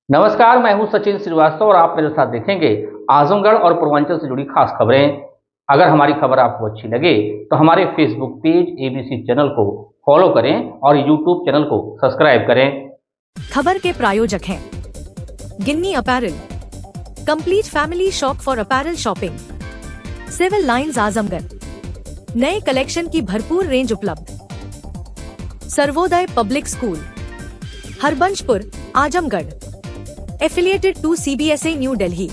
नमस्कार, मैं हूं सचिन श्रीवास्तव और आप मेरे साथ देखेंगे आजमगढ़ और पूर्वांचल से जुड़ी खास खबरें। अगर हमारी खबर आपको अच्छी लगे तो हमारे फेसबुक पेज एबीसी चैनल को फॉलो करें और यूट्यूब चैनल को सब्सक्राइब करें। खबर के प्रायोजक हैं Ginni apparel, complete family shop for apparel shopping, civil lines Azamgarh, नए कलेक्शन की भरपूर रेंज उपलब्ध, Sarvodaya public school, Harbanshpur Azamgarh, affiliated to CBSA New Delhi.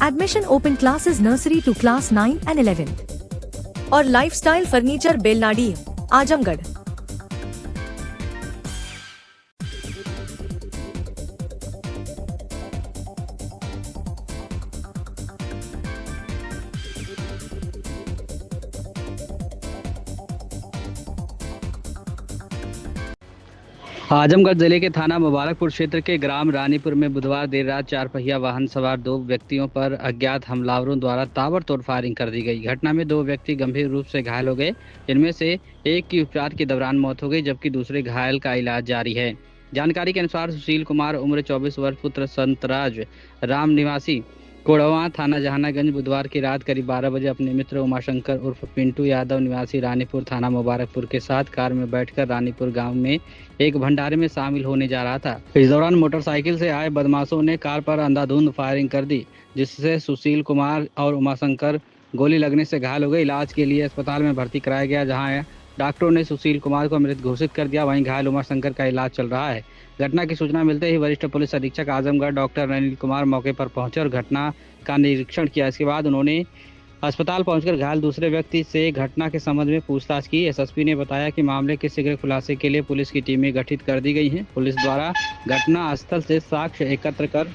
Admission open classes nursery to class 9 and 11. और लाइफस्टाइल फर्नीचर बेलनाडी आजमगढ़। आजमगढ़ जिले के थाना मुबारकपुर क्षेत्र के ग्राम रानीपुर में बुधवार देर रात चार पहिया वाहन सवार दो व्यक्तियों पर अज्ञात हमलावरों द्वारा ताबड़तोड़ फायरिंग कर दी गई। घटना में दो व्यक्ति गंभीर रूप से घायल हो गए, जिनमें से एक की उपचार के दौरान मौत हो गई, जबकि दूसरे घायल का इलाज जारी है। जानकारी के अनुसार सुशील कुमार उम्र 24 वर्ष पुत्र संतराज राम निवासी कोड़वा थाना जहानागंज बुधवार की रात करीब 12 बजे अपने मित्र उमाशंकर उर्फ पिंटू यादव निवासी रानीपुर थाना मुबारकपुर के साथ कार में बैठकर रानीपुर गांव में एक भंडारे में शामिल होने जा रहा था। इस दौरान मोटरसाइकिल से आए बदमाशों ने कार पर अंधाधुंध फायरिंग कर दी, जिससे सुशील कुमार और उमाशंकर गोली लगने से घायल हो गए। इलाज के लिए अस्पताल में भर्ती कराया गया, जहाँ डॉक्टरों ने सुशील कुमार को मृत घोषित कर दिया। वहीं घायल उमाशंकर का इलाज चल रहा है। घटना की सूचना मिलते ही वरिष्ठ पुलिस अधीक्षक आजमगढ़ डॉक्टर अनिल कुमार मौके पर पहुंचे और घटना का निरीक्षण किया। इसके बाद उन्होंने अस्पताल पहुंचकर घायल दूसरे व्यक्ति से घटना के संबंध में पूछताछ की। एसएसपी ने बताया कि मामले के शीघ्र खुलासे के लिए पुलिस की टीमें गठित कर दी गई हैं। पुलिस द्वारा घटना स्थल से साक्ष्य एकत्र कर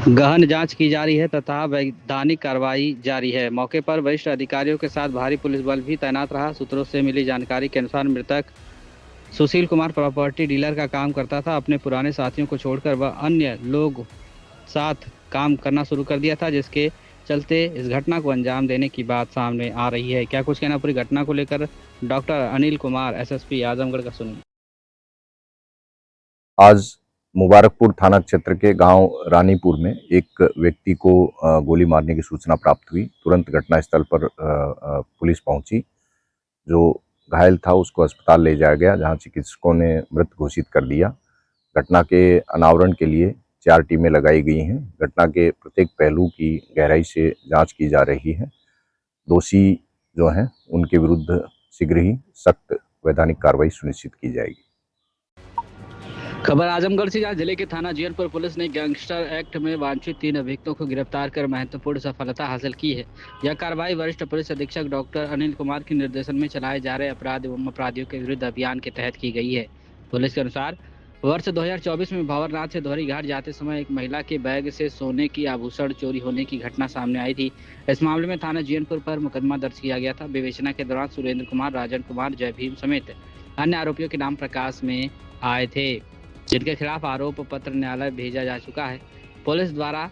गहन जांच की जा रही है तथा वैधानिक कार्रवाई जारी है। मौके पर वरिष्ठ अधिकारियों के साथ भारी पुलिस बल भी तैनात रहा। सूत्रों से मिली जानकारी के अनुसार मृतक सुशील कुमार प्रॉपर्टी डीलर का काम करता था। अपने पुराने साथियों को छोड़कर वह अन्य लोग साथ काम करना शुरू कर दिया था, जिसके चलते इस घटना को अंजाम देने की बात सामने आ रही है। क्या कुछ कहना पूरी घटना को लेकर डॉक्टर अनिल कुमार एसएसपी आजमगढ़ का सुनिए। आज मुबारकपुर थाना क्षेत्र के गांव रानीपुर में एक व्यक्ति को गोली मारने की सूचना प्राप्त हुई। तुरंत घटनास्थल पर पुलिस पहुंची। जो घायल था उसको अस्पताल ले जाया गया, जहां चिकित्सकों ने मृत घोषित कर दिया। घटना के अनावरण के लिए 4 टीमें लगाई गई हैं। घटना के प्रत्येक पहलू की गहराई से जांच की जा रही है। दोषी जो हैं उनके विरुद्ध शीघ्र ही सख्त वैधानिक कार्रवाई सुनिश्चित की जाएगी। खबर आजमगढ़ से, जहां जिले के थाना जीयनपुर पुलिस ने गैंगस्टर एक्ट में वांछित 3 अभियुक्तों को गिरफ्तार कर महत्वपूर्ण सफलता हासिल की है। यह कार्रवाई वरिष्ठ पुलिस अधीक्षक डॉक्टर अनिल कुमार के निर्देशन में चलाए जा रहे अपराध एवं अपराधियों के विरुद्ध अभियान के तहत की गई है। पुलिस के अनुसार वर्ष 2024 में भंवरनाथ से दोहरी घाट जाते समय एक महिला के बैग से सोने की आभूषण चोरी होने की घटना सामने आई थी। इस मामले में थाना जीयनपुर पर मुकदमा दर्ज किया गया था। विवेचना के दौरान सुरेंद्र कुमार, राजन कुमार, जय भीम समेत अन्य आरोपियों के नाम प्रकाश में आए थे, जिनके खिलाफ आरोप पत्र न्यायालय भेजा जा चुका है। पुलिस द्वारा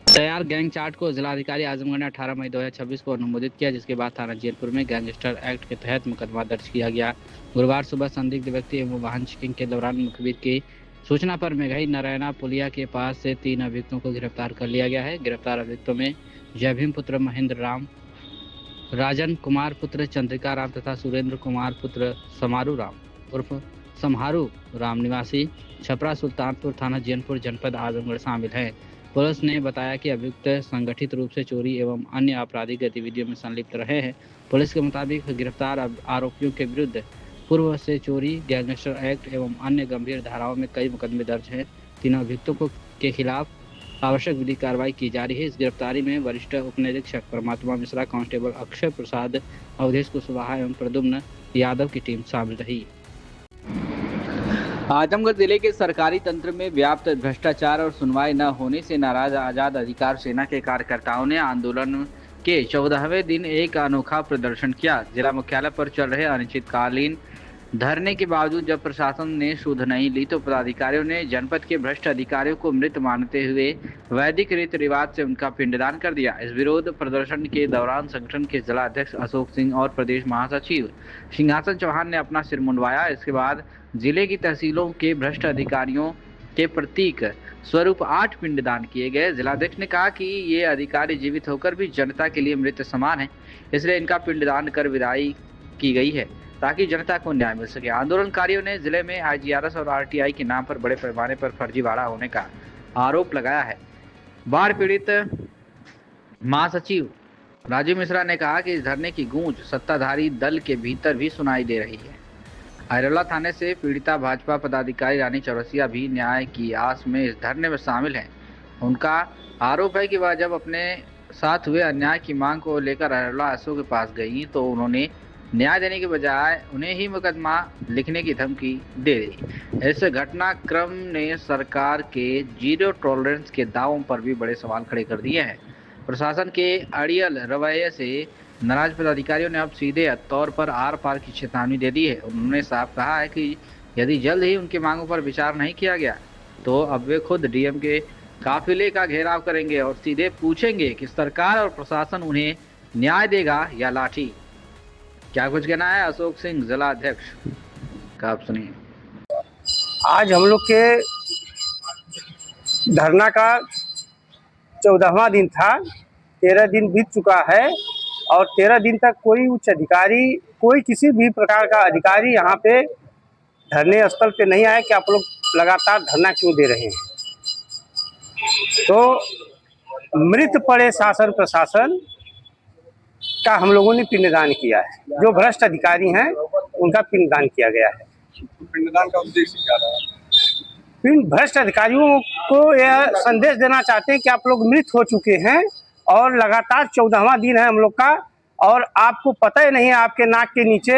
तैयार गैंग चार्ट को जिलाधिकारी आजमगढ़ ने 18 मई 2026 को अनुमोदित किया, जिसके बाद थाना जीयनपुर में गैंगस्टर एक्ट के तहत मुकदमा दर्ज किया गया। गुरुवार सुबह संदिग्ध व्यक्ति एवं वाहन चेकिंग के दौरान मुखबिर की सूचना पर मेघई नारायणा पुलिया के पास से 3 अभियुक्तों को गिरफ्तार कर लिया गया है। गिरफ्तार अभियुक्तों में जय भीम पुत्र महेंद्र राम, राजन कुमार पुत्र चंद्रिका राम तथा सुरेंद्र कुमार पुत्र समारू राम उर्फ समहारू राम निवासी छपरा सुल्तानपुर थाना जीयनपुर जनपद आजमगढ़ शामिल हैं। पुलिस ने बताया कि अभियुक्त संगठित रूप से चोरी एवं अन्य आपराधिक गतिविधियों में संलिप्त रहे हैं। पुलिस के मुताबिक गिरफ्तार आरोपियों के विरुद्ध पूर्व से चोरी, गैंगस्टर एक्ट एवं अन्य गंभीर धाराओं में कई मुकदमे दर्ज हैं। तीनों अभियुक्तों के खिलाफ आवश्यक विधिक कार्रवाई की जा रही है। इस गिरफ्तारी में वरिष्ठ उपनिरीक्षक परमात्मा मिश्रा, कांस्टेबल अक्षय प्रसाद, अवधेश कुशवाहा एवं प्रद्युम्न यादव की टीम शामिल रही। आजमगढ़ जिले के सरकारी तंत्र में व्याप्त भ्रष्टाचार और सुनवाई न होने से नाराज आजाद अधिकार सेना के कार्यकर्ताओं ने आंदोलन के 14वें दिन एक अनोखा प्रदर्शन किया। जिला मुख्यालय पर चल रहे अनिश्चितकालीन धरने के बावजूद जब प्रशासन ने सुध नहीं ली तो पदाधिकारियों ने जनपद के भ्रष्ट अधिकारियों को मृत मानते हुए वैदिक रीति रिवाज से उनका पिंडदान कर दिया। इस विरोध प्रदर्शन के दौरान संगठन के जिला अध्यक्ष अशोक सिंह और प्रदेश महासचिव सिंहासन चौहान ने अपना सिर मुंडवाया। इसके बाद जिले की तहसीलों के भ्रष्ट अधिकारियों के प्रतीक स्वरूप 8 पिंडदान किए गए। जिलाध्यक्ष ने कहा कि ये अधिकारी जीवित होकर भी जनता के लिए मृत समान है, इसलिए इनका पिंडदान कर विदाई की गई है ताकि जनता को न्याय मिल सके। आंदोलनकारियों ने जिले में IGRS और RTI के नाम पर बड़े पैमाने पर फर्जीवाड़ा होने का आरोप लगाया है। बाढ़ पीड़ित महासचिव राजीव मिश्रा ने कहा कि इस धरने की गूंज सत्ताधारी दल के भीतर भी सुनाई दे रही है। अहिरौला थाने से पीड़िता भाजपा पदाधिकारी रानी चौरसिया भी न्याय की आस में इस धरने में शामिल हैं। उनका आरोप है कि वह जब अपने साथ हुए अन्याय की मांग को लेकर अहिरौला SO के पास गई तो उन्होंने न्याय देने के बजाय उन्हें ही मुकदमा लिखने की धमकी दे दी। इस घटनाक्रम ने सरकार के जीरो टॉलरेंस के दावों पर भी बड़े सवाल खड़े कर दिए हैं। प्रशासन के अड़ियल रवैये से नाराज पदाधिकारियों ने अब सीधे तौर पर आर पार की चेतावनी दे दी है। उन्होंने साफ कहा है कि यदि जल्द ही उनकी मांगों पर विचार नहीं किया गया तो अब वे खुद DM के काफिले का घेराव करेंगे और सीधे पूछेंगे कि सरकार और प्रशासन उन्हें न्याय देगा या लाठी। क्या कुछ कहना है अशोक सिंह जिला अध्यक्ष का, आप सुनिए। आज हम लोग के धरना का 14वां दिन था। 13 दिन बीत चुका है और 13 दिन तक कोई उच्च अधिकारी, कोई किसी भी प्रकार का अधिकारी यहाँ पे धरने स्थल पे नहीं आया कि आप लोग लगातार धरना क्यों दे रहे हैं। तो मृत पड़े शासन प्रशासन का हम लोगों ने पिंडदान किया है। जो भ्रष्ट अधिकारी हैं उनका पिंडदान किया गया है। पिंडदान का उद्देश्य क्या रहा? भ्रष्ट अधिकारियों को यह संदेश देना चाहते हैं कि आप लोग मृत हो चुके हैं और लगातार 14वां दिन है हम लोग का, और आपको पता ही नहीं है आपके नाक के नीचे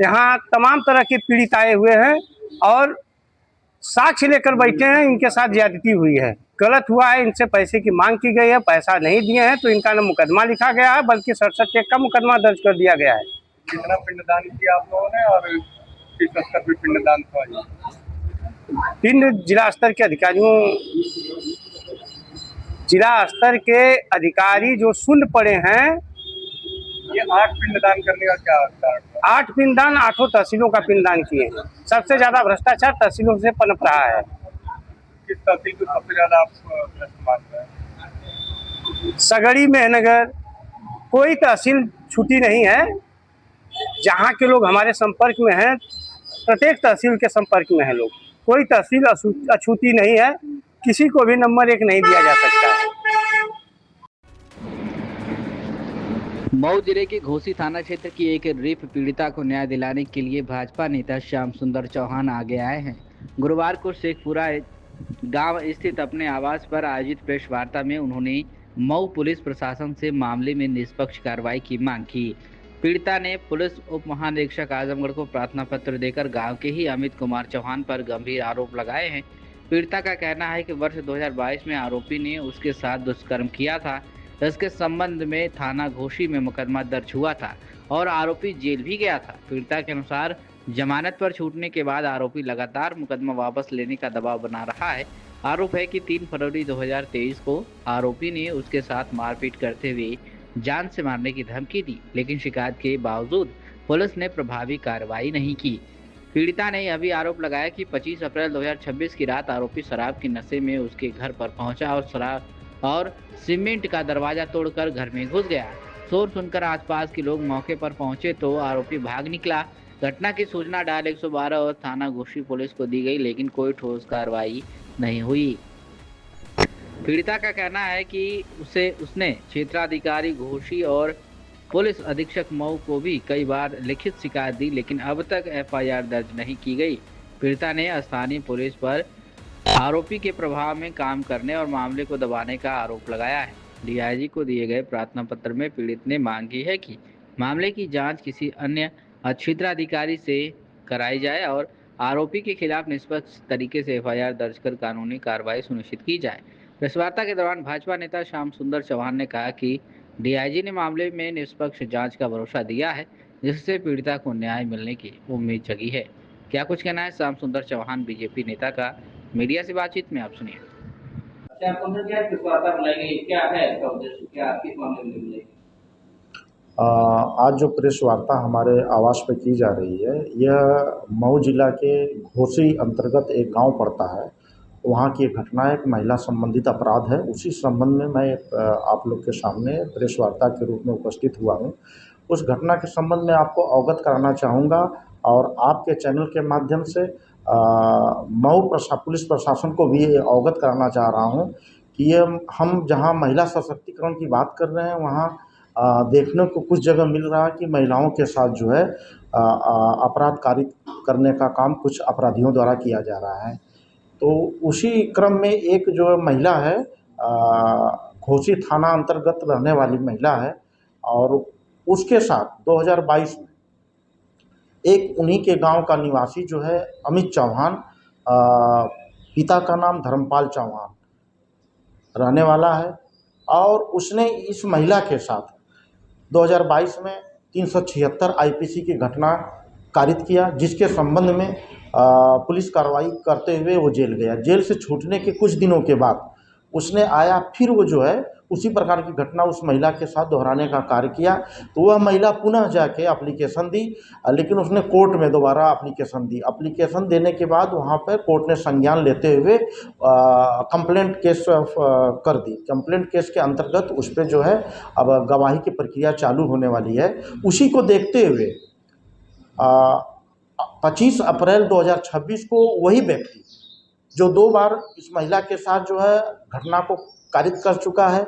यहाँ तमाम तरह के पीड़ित आए हुए हैं और साक्ष्य लेकर बैठे हैं। इनके साथ ज्यादती हुई है, गलत हुआ है, इनसे पैसे की मांग की गई है, पैसा नहीं दिए हैं तो इनका न मुकदमा लिखा गया है बल्कि 67 का मुकदमा दर्ज कर दिया गया है। कितना पिंडदान किया आप लोगों ने और किस स्तर पर पिंडदान हुआ? पिंड जिला स्तर के अधिकारियों, जिला स्तर के अधिकारी जो शून्य पड़े हैं। ये 8 पिंडदान करने का क्या कारण? 8 पिंडदान 8 तहसीलों का पिंडदान किए हैं। सबसे ज्यादा भ्रष्टाचार तहसीलों से पनप रहा है। किस तहसील को सबसे ज्यादा आप भ्रष्ट मानते हैं? सगड़ी, मेहनगर, कोई तहसील छूटी नहीं है। जहाँ के लोग हमारे संपर्क में हैं, प्रत्येक तहसील के संपर्क में है लोग। कोई तहसील अछूती नहीं है, किसी को भी नंबर 1 नहीं दिया जा सकता है। मऊ जिले के घोसी थाना क्षेत्र की एक रेप पीड़िता को न्याय दिलाने के लिए भाजपा नेता श्याम सुंदर चौहान आगे आए हैं। गुरुवार को शेखपुरा गांव स्थित अपने आवास पर आयोजित प्रेस वार्ता में उन्होंने मऊ पुलिस प्रशासन से मामले में निष्पक्ष कार्रवाई की मांग की। पीड़िता ने पुलिस उप महानिरीक्षक आजमगढ़ को प्रार्थना पत्र देकर गांव के ही अमित कुमार चौहान पर गंभीर आरोप लगाए हैं। पीड़िता का कहना है कि वर्ष 2022 में आरोपी ने उसके साथ दुष्कर्म किया था। इसके संबंध में थाना घोसी में मुकदमा दर्ज हुआ था और आरोपी जेल भी गया था। पीड़िता के अनुसार जमानत पर छूटने के बाद आरोपी लगातार मुकदमा वापस लेने का दबाव बना रहा है। आरोप है कि 3 फरवरी 2023 को आरोपी ने उसके साथ मारपीट करते हुए जान से मारने की धमकी दी, लेकिन शिकायत के बावजूद पुलिस ने प्रभावी कार्रवाई नहीं की। पीड़िता ने यह भी आरोप लगाया कि 25 अप्रैल 2026 की रात आरोपी शराब के नशे में उसके घर पर पहुंचा और सीमेंट का दरवाजा तोड़कर घर में घुस गया। शोर सुनकर आसपास के लोग मौके पर पहुंचे तो आरोपी भाग निकला। घटना की सूचना डायल 112 और थाना घोसी पुलिस को दी गई, लेकिन कोई ठोस कार्रवाई नहीं हुई। पीड़िता का कहना है कि उसने क्षेत्राधिकारी घोसी और पुलिस अधीक्षक मऊ को भी कई बार लिखित शिकायत दी, लेकिन अब तक FIR दर्ज नहीं की गई। पीड़िता ने स्थानीय पुलिस पर आरोपी के प्रभाव में काम करने और मामले को दबाने का आरोप लगाया है। DIG को दिए गए प्रार्थना पत्र में पीड़ित ने मांग की है कि मामले की जांच किसी अन्य क्षेत्राधिकारी से कराई जाए और आरोपी के खिलाफ निष्पक्ष तरीके से FIR दर्ज कर कानूनी कार्रवाई सुनिश्चित की जाए। प्रेस वार्ता के दौरान भाजपा नेता श्याम सुंदर चौहान ने कहा कि DIG ने मामले में निष्पक्ष जांच का भरोसा दिया है, जिससे पीड़िता को न्याय मिलने की उम्मीद जगी है। क्या कुछ कहना है श्याम सुंदर चौहान बीजेपी नेता का मीडिया से बातचीत में, आप सुनिए। आज जो प्रेस वार्ता हमारे आवास पे की जा रही है, यह मऊ जिला के घोसी अंतर्गत एक गांव पड़ता है वहाँ की एक घटना है, एक महिला संबंधित अपराध है। उसी संबंध में मैं आप लोग के सामने प्रेस वार्ता के रूप में उपस्थित हुआ हूँ। उस घटना के संबंध में आपको अवगत कराना चाहूँगा और आपके चैनल के माध्यम से पुलिस प्रशासन को भी अवगत कराना चाह रहा हूँ कि ये हम जहाँ महिला सशक्तिकरण की बात कर रहे हैं, वहाँ देखने को कुछ जगह मिल रहा है कि महिलाओं के साथ जो है अपराध कारित करने का काम कुछ अपराधियों द्वारा किया जा रहा है। तो उसी क्रम में एक जो महिला है, घोसी थाना अंतर्गत रहने वाली महिला है, और उसके साथ 2022 में एक उन्हीं के गांव का निवासी जो है अमित चौहान, पिता का नाम धर्मपाल चौहान रहने वाला है, और उसने इस महिला के साथ 2022 में 376 आईपीसी की घटना कारित किया, जिसके संबंध में पुलिस कार्रवाई करते हुए वो जेल गया। जेल से छूटने के कुछ दिनों के बाद उसने आया, फिर वो जो है उसी प्रकार की घटना उस महिला के साथ दोहराने का कार्य किया। तो वह महिला पुनः जाके एप्लीकेशन दी, लेकिन उसने कोर्ट में दोबारा एप्लीकेशन दी। एप्लीकेशन देने के बाद वहाँ पर कोर्ट ने संज्ञान लेते हुए कंप्लेंट केस कर दी। कंप्लेंट केस के अंतर्गत उस पर जो है अब गवाही की प्रक्रिया चालू होने वाली है। उसी को देखते हुए 25 अप्रैल 2026 को वही व्यक्ति जो 2 बार इस महिला के साथ जो है घटना को कारित कर चुका है,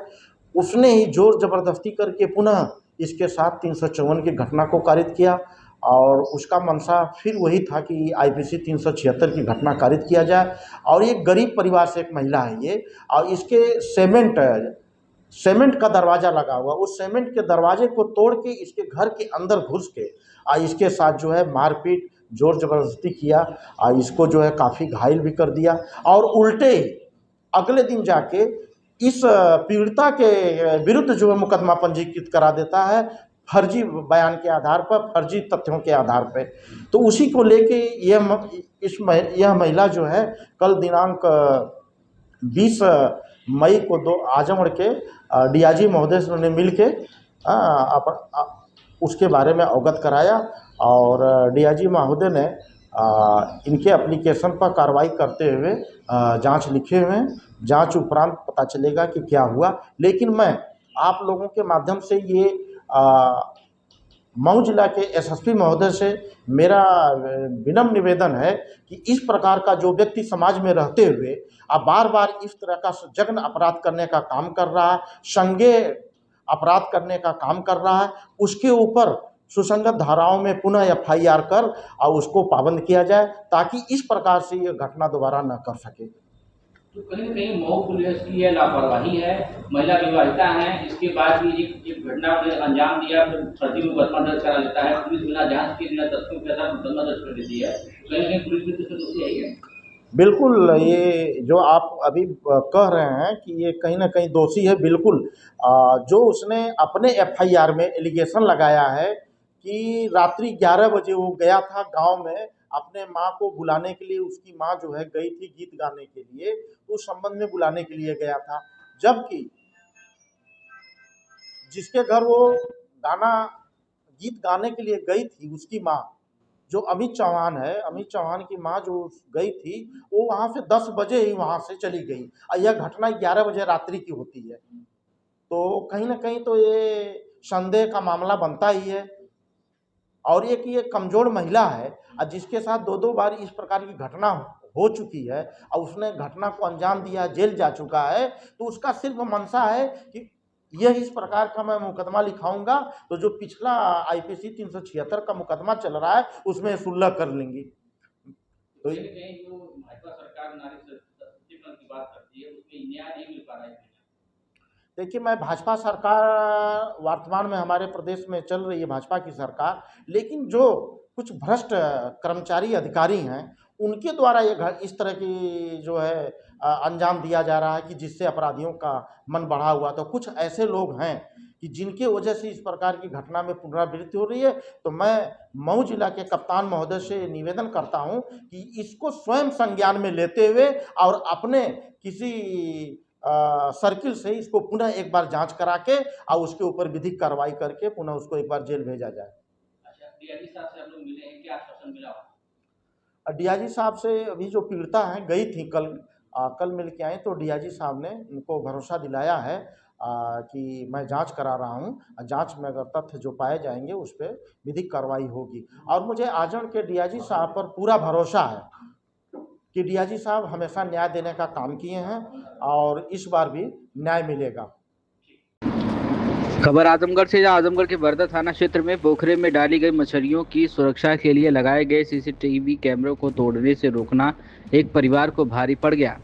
उसने ही जोर जबरदस्ती करके पुनः इसके साथ 354 की घटना को कारित किया, और उसका मंशा फिर वही था कि आईपीसी 376 की घटना कारित किया जाए। और एक गरीब परिवार से एक महिला है ये, और इसके सीमेंट का दरवाज़ा लगा हुआ, उस सीमेंट के दरवाजे को तोड़ के इसके घर के अंदर घुस के इसके साथ जो है मारपीट जोर जबरदस्ती किया, और इसको जो है काफ़ी घायल भी कर दिया। और उल्टे ही अगले दिन जाके इस पीड़िता के विरुद्ध जो है मुकदमा पंजीकृत करा देता है, फर्जी बयान के आधार पर, फर्जी तथ्यों के आधार पे। तो उसी को लेके यह महिला जो है कल दिनांक 20 मई को आजमगढ़ के डीआईजी महोदय ने मिल के उसके बारे में अवगत कराया, और डीआईजी महोदय ने इनके एप्लीकेशन पर कार्रवाई करते हुए जांच लिखे हुए हैं। जांच उपरांत पता चलेगा कि क्या हुआ। लेकिन मैं आप लोगों के माध्यम से ये मऊ जिला के एसएसपी महोदय से मेरा विनम्र निवेदन है कि इस प्रकार का जो व्यक्ति समाज में रहते हुए बार बार इस तरह का जघन्य अपराध करने का काम कर रहा है, संज्ञेय अपराध करने का काम कर रहा है, उसके ऊपर सुसंगत धाराओं में पुनः एफआईआर कर और उसको पाबंद किया जाए, ताकि इस प्रकार से ये घटना दोबारा न कर सके। तो कहीं न कहीं मऊ पुलिस की यह लापरवाही है, महिला विवाहिता है, इसके बाद भी एक घटना को अंजाम दिया, फिर फर्जी मुकदमा दर्ज करा लेता है, पुलिस बिना जांच के बिना तथ्यों के आधार मुकदमा दर्ज कर देती है। कहीं न कहीं पुलिस भी तो दोषी है ही है। बिल्कुल, ये जो आप अभी कह रहे हैं कि ये कहीं ना कहीं दोषी है, बिल्कुल। जो उसने अपने एफआईआर में एलिगेशन लगाया है कि रात्रि 11 बजे वो गया था गांव में अपने माँ को बुलाने के लिए, उसकी माँ जो है गई थी गीत गाने के लिए, तो उस संबंध में बुलाने के लिए गया था, जबकि जिसके घर वो गीत गाने के लिए गई थी उसकी माँ जो अमित चौहान है, अमित चौहान की माँ जो गई थी, वो वहाँ से 10 बजे ही वहाँ से चली गई, और यह घटना 11 बजे रात्रि की होती है। तो कहीं ना कहीं तो ये संदेह का मामला बनता ही है। और एक ये कमज़ोर महिला है, और जिसके साथ 2-2 बार इस प्रकार की घटना हो चुकी है, और उसने घटना को अंजाम दिया, जेल जा चुका है, तो उसका सिर्फ मंशा है कि यह इस प्रकार का मैं मुकदमा लिखाऊंगा, तो जो पिछला आईपीसी 376 का मुकदमा चल रहा है उसमें सुलह कर लेंगी। तो जो भाजपा सरकार नारी सशक्तिकरण की बात करती है, उसमें न्याय नहीं मिल पा रहा है। देखिए, मैं भाजपा सरकार वर्तमान में हमारे प्रदेश में चल रही है, भाजपा की सरकार, लेकिन जो कुछ भ्रष्ट कर्मचारी अधिकारी हैं उनके द्वारा ये इस तरह की जो है अंजाम दिया जा रहा है कि जिससे अपराधियों का मन बढ़ा हुआ। तो कुछ ऐसे लोग हैं कि जिनके वजह से इस प्रकार की घटना में पुनरावृत्ति हो रही है। तो मैं मऊ जिला के कप्तान महोदय से निवेदन करता हूं कि इसको स्वयं संज्ञान में लेते हुए और अपने किसी सर्किल से इसको पुनः एक बार जांच करा के और उसके ऊपर विधिक कार्रवाई करके पुनः उसको एक बार जेल भेजा जाए। अच्छा, डीआईजी साहब से हम लोग मिले हैं, क्या आश्वासन मिला? डीआईजी साहब से अभी जो पीड़िता हैं गई थी कल कल मिल के आए तो डीआईजी साहब ने उनको भरोसा दिलाया है कि मैं जांच करा रहा हूं, जांच में अगर तथ्य जो पाए जाएंगे उस पर विधिक कार्रवाई होगी। और मुझे आजमगढ़ के डीआईजी साहब पर पूरा भरोसा है कि डीआईजी साहब हमेशा न्याय देने का काम किए हैं और इस बार भी न्याय मिलेगा। खबर आजमगढ़ से, जहां आजमगढ़ के बरदा थाना क्षेत्र में पोखरे में डाली गई मछलियों की सुरक्षा के लिए लगाए गए सीसीटीवी कैमरों को तोड़ने से रोकना एक परिवार को भारी पड़ गया।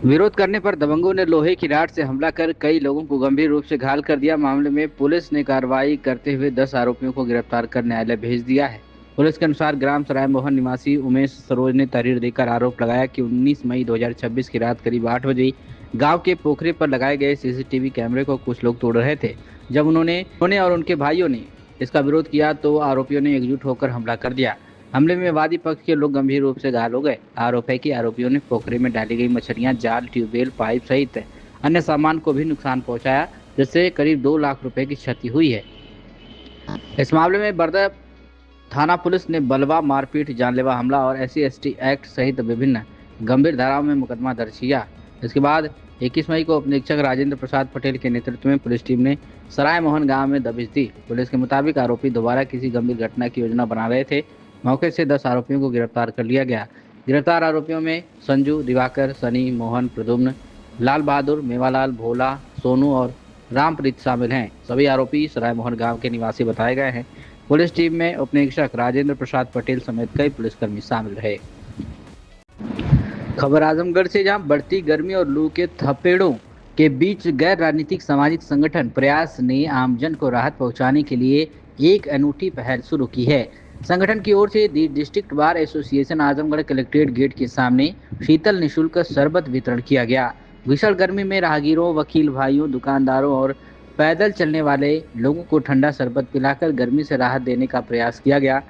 विरोध करने पर दबंगों ने लोहे की राड से हमला कर कई लोगों को गंभीर रूप से घायल कर दिया। मामले में पुलिस ने कार्रवाई करते हुए 10 आरोपियों को गिरफ्तार कर न्यायालय भेज दिया है। पुलिस के अनुसार ग्राम सराय मोहन निवासी उमेश सरोज ने तहरीर देकर आरोप लगाया कि 19 मई 2026 की रात करीब 8 बजे गांव के पोखरे पर लगाए गए सीसीटीवी कैमरे को कुछ लोग तोड़ रहे थे। जब उन्होंने और उनके भाइयों ने इसका विरोध किया तो आरोपियों ने एकजुट होकर हमला कर दिया। हमले में वादी पक्ष के लोग गंभीर रूप से घायल हो गए। आरोप है कि आरोपियों ने पोखरे में डाली गई मछलियां, जाल, ट्यूबवेल, पाइप सहित अन्य सामान को भी नुकसान पहुंचाया, जिससे करीब 2 लाख रुपए की क्षति हुई है। इस मामले में बरदा थाना पुलिस ने बलवा, मारपीट, जानलेवा हमला और SC/ST एक्ट सहित विभिन्न गंभीर धाराओं में मुकदमा दर्ज किया। इसके बाद 21 मई को उपनिरीक्षक राजेंद्र प्रसाद पटेल के नेतृत्व में पुलिस टीम ने सराय मोहन गांव में दबिश दी। पुलिस के मुताबिक आरोपी दोबारा किसी गंभीर घटना की योजना बना रहे थे। मौके से 10 आरोपियों को गिरफ्तार कर लिया गया। गिरफ्तार आरोपियों में संजू, दिवाकर, सनी, मोहन, प्रद्युम्न, लाल बहादुर, मेवालाल, भोला, सोनू और रामप्रीत शामिल हैं। सभी आरोपी सराय मोहन गांव के निवासी बताए गए हैं। पुलिस टीम में उपनिरीक्षक राजेंद्र प्रसाद पटेल समेत कई पुलिसकर्मी शामिल रहे। खबर आजमगढ़ से, जहां बढ़ती गर्मी और लू के थपेड़ों के बीच गैर राजनीतिक सामाजिक संगठन प्रयास ने आमजन को राहत पहुंचाने के लिए एक अनूठी पहल शुरू की है। संगठन की ओर से the district bar association Azamgarh collectorate gate के सामने शीतल निःशुल्क शरबत वितरण किया गया। भीषण गर्मी में राहगीरों, वकील भाइयों, दुकानदारों और पैदल चलने वाले लोगों को ठंडा शरबत पिलाकर गर्मी से राहत देने का प्रयास किया गया।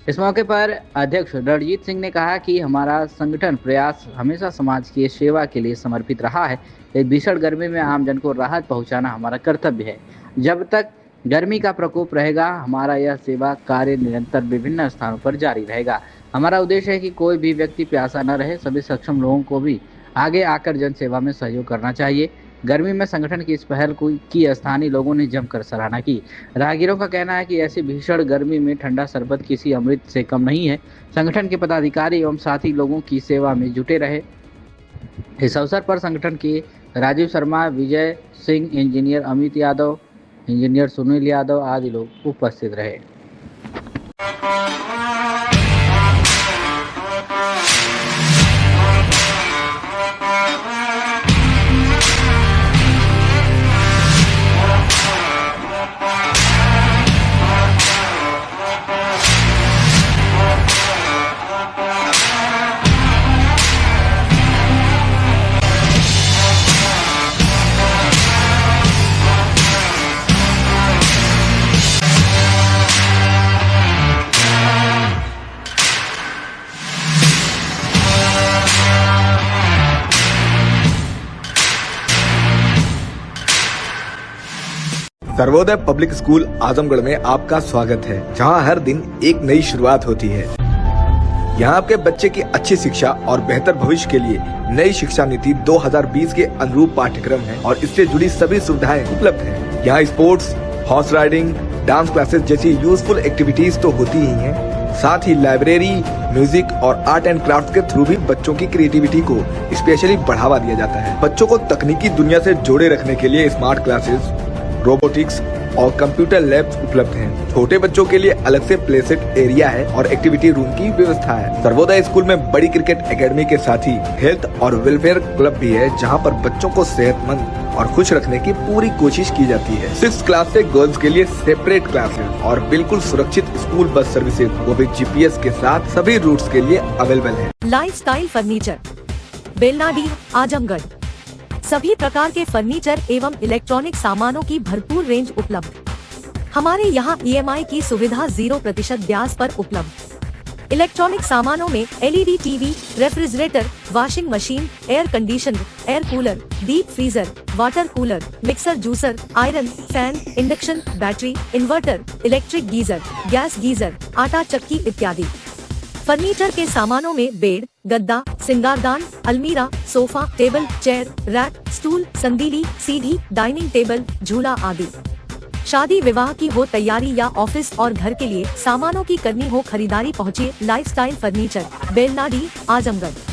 इस मौके पर अध्यक्ष रणजीत सिंह ने कहा कि हमारा संगठन प्रयास हमेशा समाज की सेवा के लिए समर्पित रहा है। इस भीषण गर्मी में आमजन को राहत पहुंचाना हमारा कर्तव्य है। जब तक गर्मी का प्रकोप रहेगा, हमारा यह सेवा कार्य निरंतर विभिन्न स्थानों पर जारी रहेगा। हमारा उद्देश्य है कि कोई भी व्यक्ति प्यासा न रहे। सभी सक्षम लोगों को भी आगे आकर जन सेवा में सहयोग करना चाहिए। गर्मी में संगठन की इस पहल की स्थानीय लोगों ने जमकर सराहना की। राहगीरों का कहना है कि ऐसी भीषण गर्मी में ठंडा शरबत किसी अमृत से कम नहीं है। संगठन के पदाधिकारी एवं साथी लोगों की सेवा में जुटे रहे। इस अवसर पर संगठन के राजीव शर्मा, विजय सिंह, इंजीनियर अमित यादव, इंजीनियर सुनील यादव आदि लोग उपस्थित रहे। सर्वोदय पब्लिक स्कूल आजमगढ़ में आपका स्वागत है, जहां हर दिन एक नई शुरुआत होती है। यहां आपके बच्चे की अच्छी शिक्षा और बेहतर भविष्य के लिए नई शिक्षा नीति 2020 के अनुरूप पाठ्यक्रम है और इससे जुड़ी सभी सुविधाएं उपलब्ध हैं। यहाँ sports, horse riding, dance classes जैसी यूजफुल एक्टिविटीज तो होती ही हैं, साथ ही लाइब्रेरी, म्यूजिक और आर्ट एंड क्राफ्ट के थ्रू भी बच्चों की क्रिएटिविटी को स्पेशली बढ़ावा दिया जाता है। बच्चों को तकनीकी दुनिया से जोड़े रखने के लिए स्मार्ट क्लासेस, रोबोटिक्स और कंप्यूटर लैब्स उपलब्ध हैं। छोटे बच्चों के लिए अलग से प्ले सेट एरिया है और एक्टिविटी रूम की व्यवस्था है। सर्वोदय स्कूल में बड़ी क्रिकेट एकेडमी के साथ ही हेल्थ और वेलफेयर क्लब भी है, जहां पर बच्चों को सेहतमंद और खुश रखने की पूरी कोशिश की जाती है। 6th क्लास से गर्ल्स के लिए सेपरेट क्लासेस और बिल्कुल सुरक्षित स्कूल बस सर्विसेज, वो भी GPS के साथ सभी रूट्स के लिए अवेलेबल है। Lifestyle furniture, Belnadi, Azamgarh. सभी प्रकार के फर्नीचर एवं इलेक्ट्रॉनिक सामानों की भरपूर रेंज उपलब्ध। हमारे यहाँ EMI की सुविधा 0% ब्याज पर उपलब्ध। इलेक्ट्रॉनिक सामानों में LED TV, refrigerator, washing machine, air conditioner, air cooler, deep freezer, water cooler, mixer, juicer, iron, fan, induction, battery, inverter, electric geyser, gas geyser, आटा चक्की इत्यादि। फर्नीचर के सामानों में बेड, गद्दा, सिंगारदान, अलमीरा, sofa, table, chair, rack, stool, संदीली, सीढ़ी, डाइनिंग टेबल, झूला आदि। शादी विवाह की हो तैयारी या ऑफिस और घर के लिए सामानों की करनी हो खरीदारी, पहुंचिए लाइफस्टाइल फर्नीचर, बेलनाडी, आजमगढ़।